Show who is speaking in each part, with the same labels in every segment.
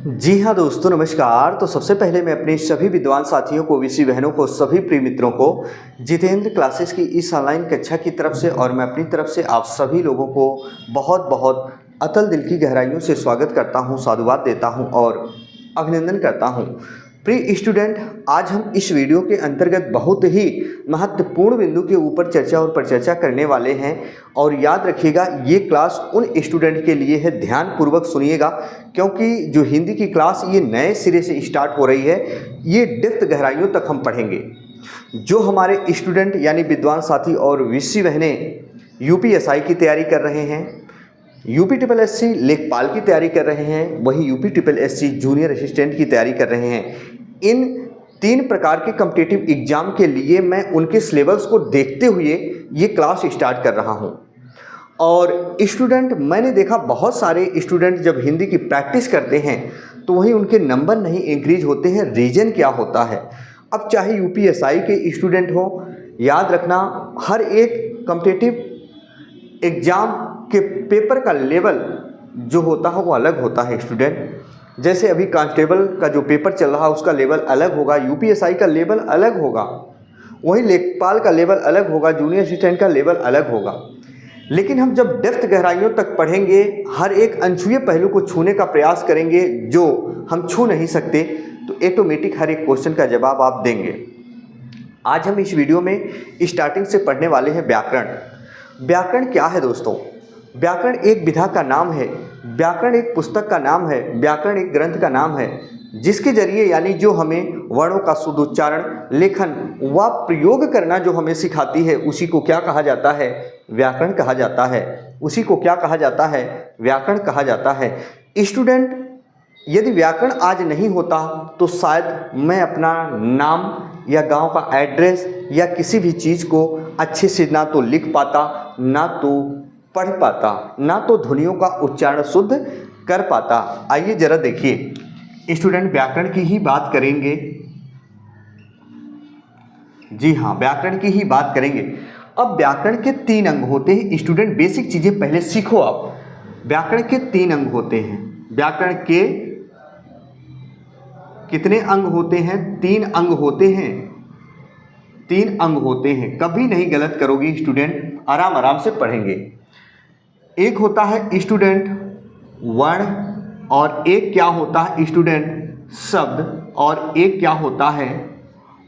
Speaker 1: जी हाँ दोस्तों, नमस्कार। तो सबसे पहले मैं अपने सभी विद्वान साथियों को, विषी बहनों को, सभी प्रिय मित्रों को जितेंद्र क्लासेस की इस ऑनलाइन कक्षा की तरफ से और मैं अपनी तरफ से आप सभी लोगों को बहुत बहुत अतल दिल की गहराइयों से स्वागत करता हूँ, साधुवाद देता हूँ और अभिनंदन करता हूँ। प्रिय स्टूडेंट, आज हम इस वीडियो के अंतर्गत बहुत ही महत्वपूर्ण बिंदु के ऊपर चर्चा और परिचर्चा करने वाले हैं और याद रखिएगा, ये क्लास उन स्टूडेंट के लिए है, ध्यानपूर्वक सुनिएगा क्योंकि जो हिंदी की क्लास ये नए सिरे से स्टार्ट हो रही है। ये डेप्थ गहराइयों तक हम पढ़ेंगे। जो हमारे स्टूडेंट यानी विद्वान साथी और विषी बहनें यूपीएसआई की तैयारी कर रहे हैं, यूपी ट्रिपल एससी लेखपाल की तैयारी कर रहे हैं, वहीं UP triple SC junior assistant की तैयारी कर रहे हैं, इन 3 प्रकार के कॉम्पिटिटिव एग्जाम के लिए मैं उनके सिलेबस को देखते हुए ये क्लास स्टार्ट कर रहा हूँ। और स्टूडेंट, मैंने देखा बहुत सारे स्टूडेंट जब हिंदी की प्रैक्टिस करते हैं तो वहीं उनके नंबर नहीं इंक्रीज होते हैं। रीज़न क्या होता है? अब चाहे यूपीएसआई के स्टूडेंट हो, याद रखना हर एक कॉम्पिटिटिव एग्ज़ाम के पेपर का लेवल जो होता है वो अलग होता है स्टूडेंट। जैसे अभी कांस्टेबल का जो पेपर चल रहा है उसका लेवल अलग होगा, यूपीएसआई का लेवल अलग होगा, वहीं लेखपाल का लेवल अलग होगा, जूनियर असिस्टेंट का लेवल अलग होगा। लेकिन हम जब डेप्थ गहराइयों तक पढ़ेंगे, हर एक अनछुए पहलू को छूने का प्रयास करेंगे जो हम छू नहीं सकते, तो ऑटोमेटिक हर एक क्वेश्चन का जवाब आप देंगे। आज हम इस वीडियो में स्टार्टिंग से पढ़ने वाले हैं व्याकरण। व्याकरण क्या है दोस्तों? व्याकरण एक विधा का नाम है, व्याकरण एक पुस्तक का नाम है, व्याकरण एक ग्रंथ का नाम है जिसके जरिए यानी जो हमें वर्णों का शुद्ध उच्चारण, लेखन व प्रयोग करना जो हमें सिखाती है, उसी को क्या कहा जाता है? व्याकरण कहा जाता है। उसी को क्या कहा जाता है? व्याकरण कहा जाता है। स्टूडेंट, यदि व्याकरण आज नहीं होता तो शायद मैं अपना नाम या गांव का एड्रेस या किसी भी चीज़ को अच्छे से ना तो लिख पाता, ना तो पढ़ पाता, ना तो ध्वनियों का उच्चारण शुद्ध कर पाता। आइए जरा देखिए स्टूडेंट, व्याकरण की ही बात करेंगे। जी हाँ, व्याकरण की ही बात करेंगे। अब व्याकरण के 3 अंग होते हैं स्टूडेंट, बेसिक चीज़ें पहले सीखो आप। व्याकरण के 3 अंग होते हैं। व्याकरण के कितने अंग होते हैं? 3 अंग होते हैं। 3 अंग होते हैं, कभी नहीं गलत करोगी स्टूडेंट, आराम आराम से पढ़ेंगे। एक होता है स्टूडेंट वर्ण, और एक क्या होता है स्टूडेंट? शब्द, और एक क्या होता है?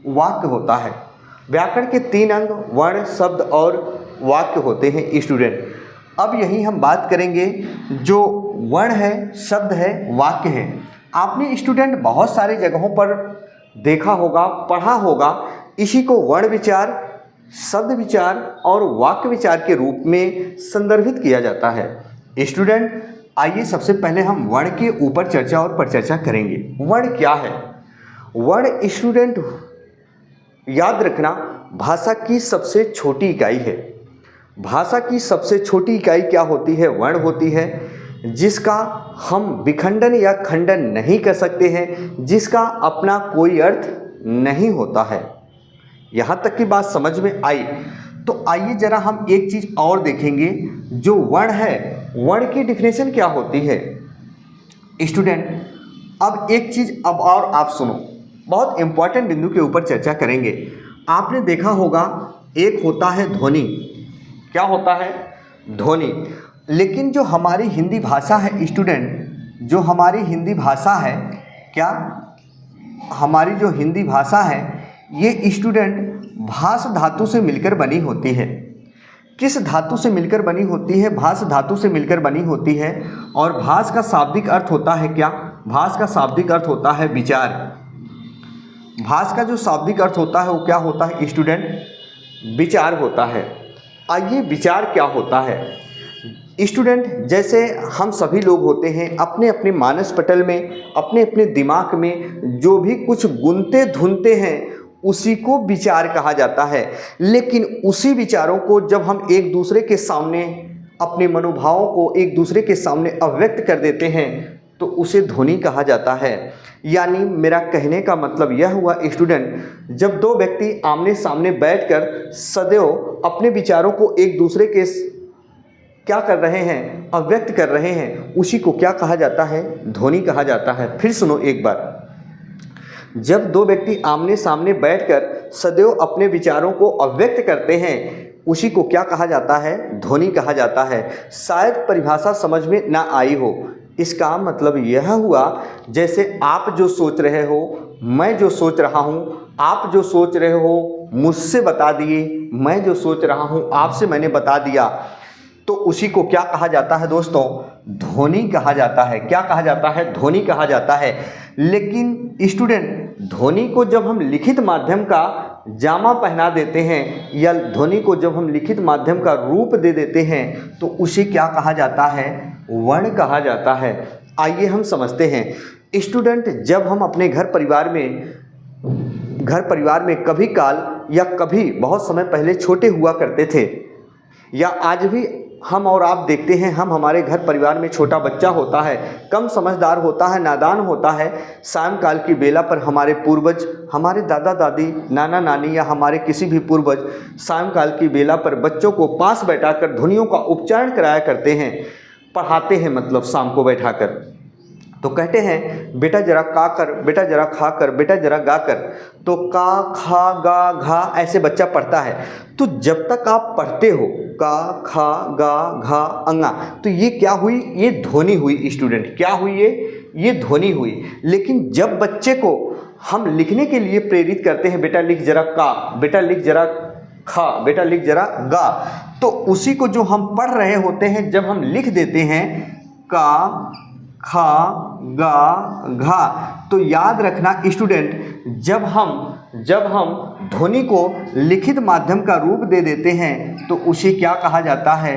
Speaker 1: वाक्य होता है। व्याकरण के 3 अंग वर्ण, शब्द और वाक्य होते हैं स्टूडेंट। अब यही हम बात करेंगे, जो वर्ण है, शब्द है, वाक्य है। आपने स्टूडेंट बहुत सारी जगहों पर देखा होगा, पढ़ा होगा, इसी को वर्ण विचार, शब्द विचार और वाक्य विचार के रूप में संदर्भित किया जाता है। स्टूडेंट, आइए सबसे पहले हम वर्ण के ऊपर चर्चा और परिचर्चा करेंगे। वर्ण क्या है? वर्ण स्टूडेंट याद रखना भाषा की सबसे छोटी इकाई है। भाषा की सबसे छोटी इकाई क्या होती है? वर्ण होती है, जिसका हम विखंडन या खंडन नहीं कर सकते हैं, जिसका अपना कोई अर्थ नहीं होता है। यहाँ तक की बात समझ में आई? तो आइए जरा हम एक चीज़ और देखेंगे। जो वर्ण है, वर्ण की डिफिनेशन क्या होती है स्टूडेंट? अब एक चीज़ अब और आप सुनो, बहुत इंपॉर्टेंट बिंदु के ऊपर चर्चा करेंगे। आपने देखा होगा, एक होता है ध्वनि। क्या होता है? ध्वनि। लेकिन जो हमारी हिंदी भाषा है स्टूडेंट, जो हमारी हिंदी भाषा है, क्या हमारी जो हिंदी भाषा है ये स्टूडेंट भास धातु से मिलकर बनी होती है। किस धातु से मिलकर बनी होती है? भास धातु से मिलकर बनी होती है। और भास का शाब्दिक अर्थ होता है क्या? भास का शाब्दिक अर्थ होता है विचार। भास का जो शाब्दिक अर्थ होता है वो क्या होता है स्टूडेंट? विचार होता है। आइए, विचार क्या होता है स्टूडेंट? जैसे हम सभी लोग होते हैं, अपने अपने मानस पटल में, अपने अपने दिमाग में जो भी कुछ गुनते धुनते हैं उसी को विचार कहा जाता है। लेकिन उसी विचारों को जब हम एक दूसरे के सामने, अपने मनोभावों को एक दूसरे के सामने अभिव्यक्त कर देते हैं तो उसे ध्वनि कहा जाता है। यानी मेरा कहने का मतलब यह हुआ स्टूडेंट, जब 2 व्यक्ति आमने सामने बैठकर सदैव अपने विचारों को एक दूसरे के क्या कर रहे हैं, अव्यक्त कर रहे हैं, उसी को क्या कहा जाता है, ध्वनि कहा जाता है। फिर सुनो एक बार, जब दो व्यक्ति आमने सामने बैठकर सदैव अपने विचारों को अव्यक्त करते हैं, उसी को क्या कहा जाता है, ध्वनि कहा जाता है। शायद परिभाषा समझ में ना आई हो। इसका मतलब यह हुआ, जैसे आप जो सोच रहे हो, मैं जो सोच रहा हूँ, आप जो सोच रहे हो मुझसे बता दिए, मैं जो सोच रहा हूँ आपसे मैंने बता दिया, तो उसी को क्या कहा जाता है दोस्तों, ध्वनि कहा जाता है। क्या कहा जाता है, ध्वनि कहा जाता है। लेकिन स्टूडेंट, ध्वनि को जब हम लिखित माध्यम का जामा पहना देते हैं या ध्वनि को जब हम लिखित माध्यम का रूप दे देते हैं, तो उसे क्या कहा जाता है, वर्ण कहा जाता है। आइए हम समझते हैं। स्टूडेंट, जब हम अपने घर परिवार में कभी काल या कभी बहुत समय पहले छोटे हुआ करते थे, या आज भी हम और आप देखते हैं, हम हमारे घर परिवार में छोटा बच्चा होता है, कम समझदार होता है, नादान होता है। सायंकाल की बेला पर हमारे पूर्वज, हमारे दादा दादी, नाना नानी या हमारे किसी भी पूर्वज सायंकाल की बेला पर बच्चों को पास बैठाकर ध्वनियों का उच्चारण कराया करते हैं, पढ़ाते हैं, मतलब शाम को बैठाकर। तो कहते हैं, बेटा जरा का कर, बेटा जरा खा कर, बेटा जरा गा कर। तो का, खा, गा, घा ऐसे बच्चा पढ़ता है। तो जब तक आप पढ़ते हो का, खा, गा, घा, अंगा, तो ये क्या हुई, ये ध्वनि हुई। स्टूडेंट, क्या हुई, ये ध्वनि हुई। लेकिन जब बच्चे को हम लिखने के लिए प्रेरित करते हैं, बेटा लिख जरा का, बेटा लिख जरा खा, बेटा लिख जरा गा, तो उसी को जो हम पढ़ रहे होते हैं, जब हम लिख देते हैं का, खा, गा, घा, तो याद रखना स्टूडेंट, जब हम ध्वनि को लिखित माध्यम का रूप दे देते हैं, तो उसे क्या कहा जाता है,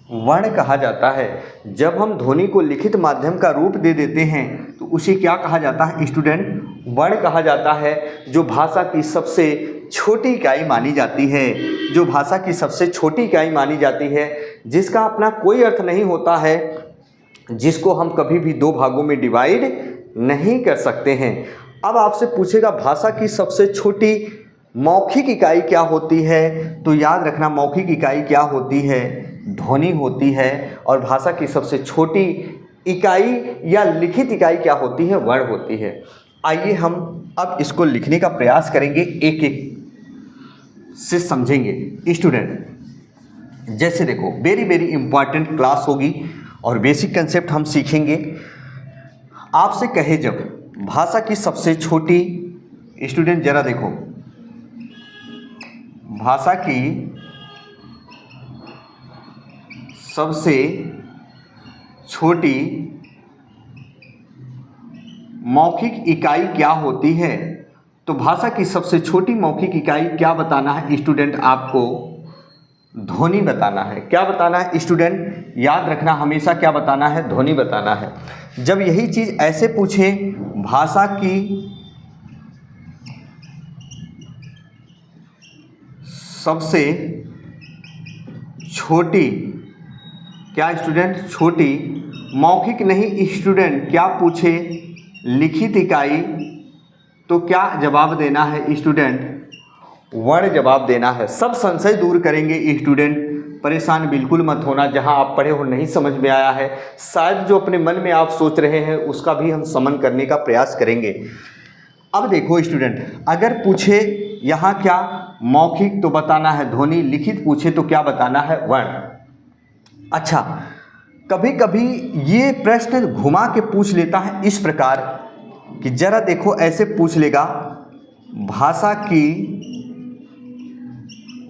Speaker 1: वर्ण कहा जाता है। जब हम ध्वनि को लिखित माध्यम का रूप दे देते हैं, तो उसे क्या कहा जाता है स्टूडेंट, वर्ण कहा जाता है, जो भाषा की सबसे छोटी इकाई मानी जाती है, जो भाषा की सबसे छोटी इकाई मानी जाती है, जिसका अपना कोई अर्थ नहीं होता है, जिसको हम कभी भी दो भागों में डिवाइड नहीं कर सकते हैं। अब आपसे पूछेगा, भाषा की सबसे छोटी मौखिक इकाई क्या होती है, तो याद रखना मौखिक इकाई क्या होती है, ध्वनि होती है। और भाषा की सबसे छोटी इकाई या लिखित इकाई क्या होती है, वर्ण होती है। आइए हम अब इसको लिखने का प्रयास करेंगे, एक एक से समझेंगे। स्टूडेंट, जैसे देखो, वेरी वेरी इंपॉर्टेंट क्लास होगी और बेसिक कंसेप्ट हम सीखेंगे। आपसे कहे जब भाषा की सबसे छोटी, स्टूडेंट जरा देखो, भाषा की सबसे छोटी मौखिक इकाई क्या होती है, तो भाषा की सबसे छोटी मौखिक इकाई क्या बताना है स्टूडेंट, आपको ध्वनि बताना है। क्या बताना है स्टूडेंट, याद रखना हमेशा क्या बताना है, ध्वनि बताना है। जब यही चीज़ ऐसे पूछे, भाषा की सबसे छोटी, क्या स्टूडेंट, छोटी मौखिक नहीं स्टूडेंट, क्या पूछे, लिखित इकाई, तो क्या जवाब देना है स्टूडेंट, वर्ण जवाब देना है। सब संशय दूर करेंगे स्टूडेंट, परेशान बिल्कुल मत होना। जहां आप पढ़े हो नहीं समझ में आया है, शायद जो अपने मन में आप सोच रहे हैं उसका भी हम समन करने का प्रयास करेंगे। अब देखो स्टूडेंट, अगर पूछे यहाँ क्या मौखिक तो बताना है ध्वनि, लिखित पूछे तो क्या बताना है, वर्ण। अच्छा, कभी कभी ये प्रश्न घुमा के पूछ लेता है इस प्रकार कि जरा देखो, ऐसे पूछ लेगा, भाषा की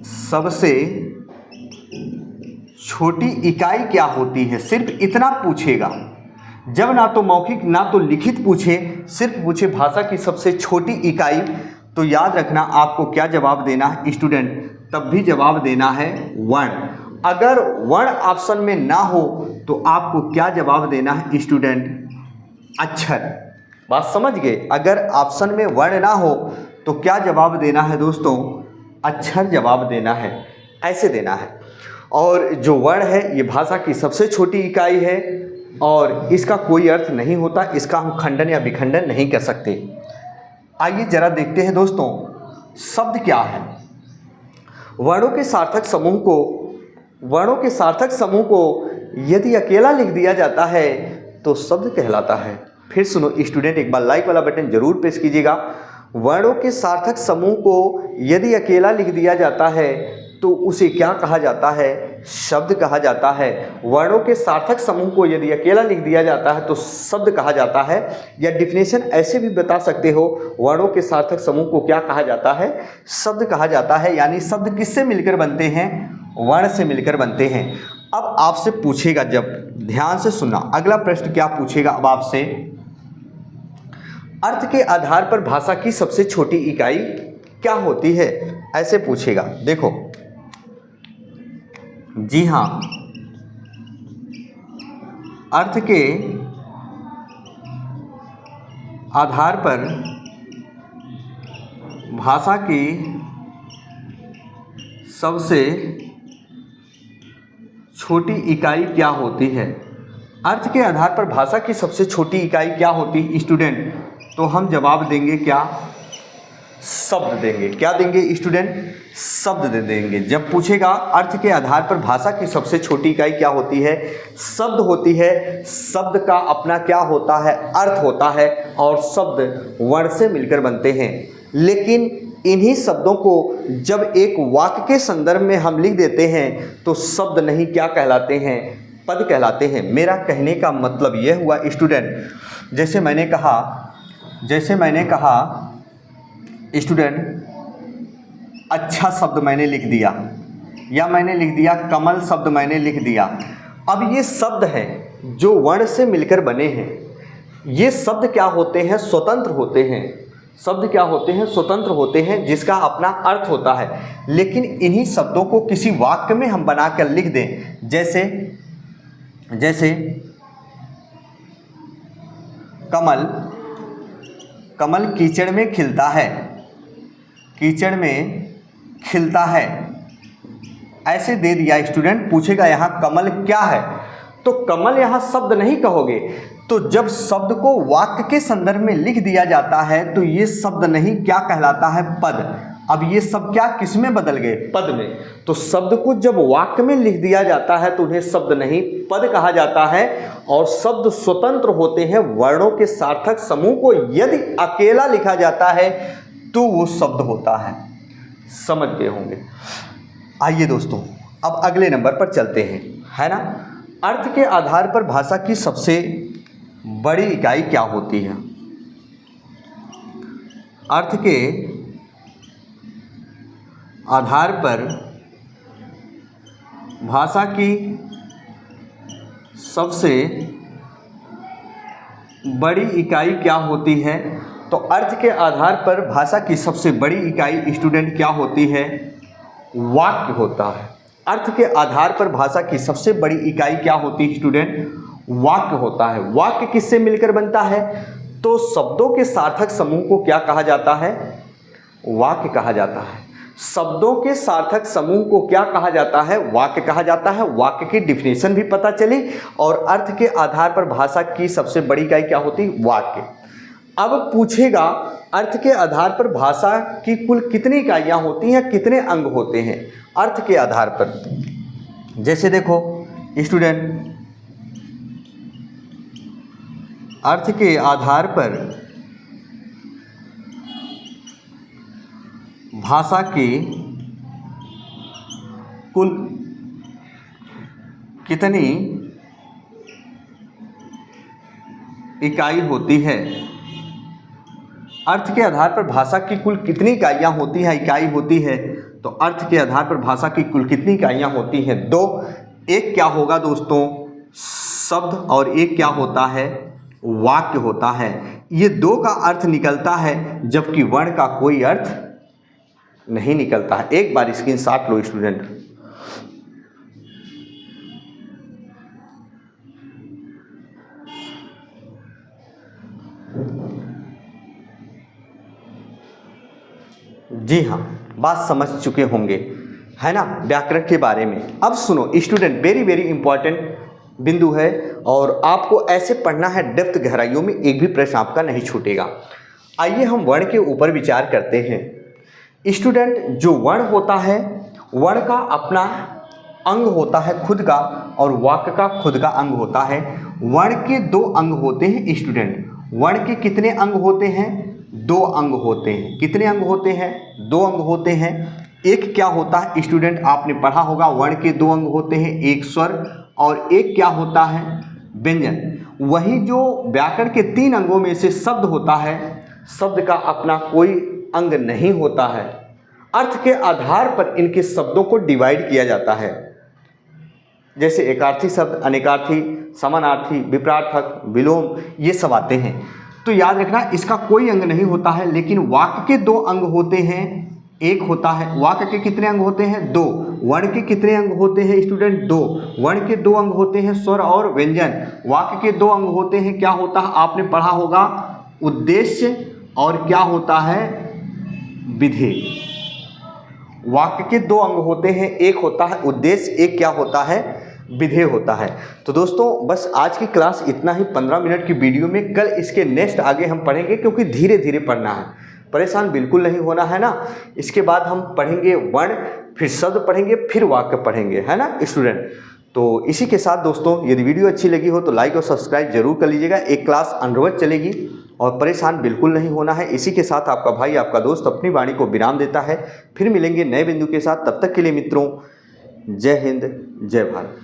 Speaker 1: सबसे छोटी इकाई क्या होती है, सिर्फ इतना पूछेगा। जब ना तो मौखिक ना तो लिखित पूछे, सिर्फ पूछे भाषा की सबसे छोटी इकाई, तो याद रखना आपको क्या जवाब देना है स्टूडेंट, तब भी जवाब देना है वर्ण। अगर वर्ण ऑप्शन में ना हो तो आपको क्या जवाब देना है स्टूडेंट, अक्षर। बात समझ गए, अगर ऑप्शन में वर्ण ना हो तो क्या जवाब देना है दोस्तों, अक्षर जवाब देना है, ऐसे देना है। और जो वर्ण है ये भाषा की सबसे छोटी इकाई है और इसका कोई अर्थ नहीं होता, इसका हम खंडन या विखंडन नहीं कर सकते। आइए जरा देखते हैं दोस्तों, शब्द क्या है। वर्णों के सार्थक समूह को वर्णों के सार्थक समूह को यदि अकेला लिख दिया जाता है तो शब्द कहलाता है। फिर सुनो स्टूडेंट, एक बार लाइक वाला बटन जरूर प्रेस कीजिएगा। वर्णों के सार्थक समूह को यदि अकेला लिख दिया जाता है तो उसे क्या कहा जाता है? शब्द कहा जाता है। वर्णों के सार्थक समूह को यदि अकेला लिख दिया जाता है तो शब्द कहा जाता है। या डिफिनेशन ऐसे भी बता सकते हो, वर्णों के सार्थक समूह को क्या कहा जाता है? शब्द कहा जाता है। यानी शब्द किससे मिलकर बनते हैं? वर्ण से मिलकर बनते हैं। अब आपसे पूछेगा, जब ध्यान से सुनना, अगला प्रश्न क्या पूछेगा अब आपसे, अर्थ के आधार पर भाषा की सबसे छोटी इकाई क्या होती है? ऐसे पूछेगा। देखो, जी हाँ, अर्थ के आधार पर भाषा की सबसे छोटी इकाई क्या होती है? अर्थ के आधार पर भाषा की सबसे छोटी इकाई क्या होती है स्टूडेंट? तो हम जवाब देंगे क्या? शब्द देंगे। क्या देंगे स्टूडेंट? शब्द दे देंगे। जब पूछेगा अर्थ के आधार पर भाषा की सबसे छोटी इकाई क्या होती है? शब्द होती है। शब्द का अपना क्या होता है? अर्थ होता है। और शब्द वर्ण से मिलकर बनते हैं। लेकिन इन्हीं शब्दों को जब एक वाक्य के संदर्भ में हम लिख देते हैं तो शब्द नहीं, क्या कहलाते हैं? पद कहलाते हैं। मेरा कहने का मतलब यह हुआ स्टूडेंट, जैसे मैंने कहा स्टूडेंट, अच्छा शब्द मैंने लिख दिया, या मैंने लिख दिया कमल शब्द मैंने लिख दिया। अब ये शब्द हैं जो वर्ण से मिलकर बने हैं। ये शब्द क्या होते हैं? स्वतंत्र होते हैं। शब्द क्या होते हैं? स्वतंत्र होते हैं, जिसका अपना अर्थ होता है। लेकिन इन्हीं शब्दों को किसी वाक्य में हम बनाकर लिख दें, जैसे कमल कीचड़ में खिलता है, कीचड़ में खिलता है, ऐसे दे दिया स्टूडेंट। पूछेगा यहाँ कमल क्या है? तो कमल यहाँ शब्द नहीं कहोगे। तो जब शब्द को वाक्य के संदर्भ में लिख दिया जाता है तो ये शब्द नहीं, क्या कहलाता है? पद। अब ये सब क्या किस में बदल गए? पद में। तो शब्द को जब वाक्य में लिख दिया जाता है तो उन्हें शब्द नहीं, पद कहा जाता है। और शब्द स्वतंत्र होते हैं। वर्णों के सार्थक समूह को यदि अकेला लिखा जाता है तो वो शब्द होता है। समझ गए होंगे। आइए दोस्तों, अब अगले नंबर पर चलते हैं, है ना। अर्थ के आधार पर भाषा की सबसे बड़ी इकाई क्या होती है? अर्थ के आधार पर भाषा की सबसे बड़ी इकाई क्या होती है? तो अर्थ के आधार पर भाषा की सबसे बड़ी इकाई स्टूडेंट क्या होती है? वाक्य होता है। अर्थ के आधार पर भाषा की सबसे बड़ी इकाई क्या होती है स्टूडेंट? वाक्य होता है। वाक्य किससे मिलकर बनता है? तो शब्दों के सार्थक समूह को क्या कहा जाता है? वाक्य कहा जाता है। शब्दों के सार्थक समूह को क्या कहा जाता है? वाक्य कहा जाता है। वाक्य की डिफिनेशन भी पता चली। और अर्थ के आधार पर भाषा की सबसे बड़ी इकाई क्या होती? वाक्य। अब पूछेगा अर्थ के आधार पर भाषा की कुल कितनी इकाइयाँ होती हैं, कितने अंग होते हैं अर्थ के आधार पर? जैसे देखो स्टूडेंट, अर्थ के आधार पर भाषा की कुल कितनी इकाई होती है? अर्थ के आधार पर भाषा की कुल कितनी इकाइयाँ होती हैं? इकाई होती है। तो अर्थ के आधार पर भाषा की कुल कितनी इकाइयाँ होती हैं? दो। एक क्या होगा दोस्तों? शब्द। और एक क्या होता है? वाक्य होता है। ये दो का अर्थ निकलता है, जबकि वर्ण का कोई अर्थ नहीं निकलता है। एक बार स्क्रीनशॉट लो स्टूडेंट। जी हाँ, बात समझ चुके होंगे, है ना, व्याकरण के बारे में। अब सुनो स्टूडेंट, वेरी वेरी इंपॉर्टेंट बिंदु है और आपको ऐसे पढ़ना है डेप्थ गहराइयों में, एक भी प्रश्न आपका नहीं छूटेगा। आइए हम वर्ण के ऊपर विचार करते हैं। स्टूडेंट, जो वर्ण होता है, वर्ण का अपना अंग होता है खुद का और वाक्य का खुद का अंग होता है। वर्ण के 2 अंग होते हैं स्टूडेंट। वर्ण के कितने अंग होते हैं? 2 अंग होते हैं। कितने अंग होते हैं? 2 अंग होते हैं। एक क्या होता है स्टूडेंट, आपने पढ़ा होगा, वर्ण के 2 अंग होते हैं, एक स्वर और एक क्या होता है? व्यंजन। वही जो व्याकरण के 3 अंगों में से शब्द होता है, शब्द का अपना कोई अंग नहीं होता है। अर्थ के आधार पर इनके शब्दों को डिवाइड किया जाता है। जैसे एकार्थी शब्द, अनेकार्थी, समानार्थी, विपरार्थक, विलोम, ये सब आते हैं। तो याद रखना इसका कोई अंग नहीं होता है। लेकिन वाक्य के 2 अंग होते हैं। एक होता है, वाक्य के कितने अंग होते हैं? 2। वर्ण के कितने अंग होते हैं स्टूडेंट? 2। वर्ण के 2 अंग होते हैं स्वर और व्यंजन। वाक्य के 2 अंग होते हैं, क्या होता है आपने पढ़ा होगा? उद्देश्य और क्या होता है? विधेय। वाक्य के 2 अंग होते हैं, एक होता है उद्देश्य, एक क्या होता है? विधेय होता है। तो दोस्तों बस आज की क्लास इतना ही 15 मिनट की वीडियो में। कल इसके नेक्स्ट आगे हम पढ़ेंगे, क्योंकि धीरे धीरे पढ़ना है, परेशान बिल्कुल नहीं होना है ना। इसके बाद हम पढ़ेंगे वर्ण, फिर शब्द पढ़ेंगे, फिर वाक्य पढ़ेंगे, है ना स्टूडेंट। तो इसी के साथ दोस्तों यदि वीडियो अच्छी लगी हो तो लाइक और सब्सक्राइब जरूर कर लीजिएगा। एक क्लास अनवरत चलेगी और परेशान बिल्कुल नहीं होना है। इसी के साथ आपका भाई, आपका दोस्त अपनी वाणी को विराम देता है। फिर मिलेंगे नए बिंदु के साथ। तब तक के लिए मित्रों, जय हिंद, जय भारत।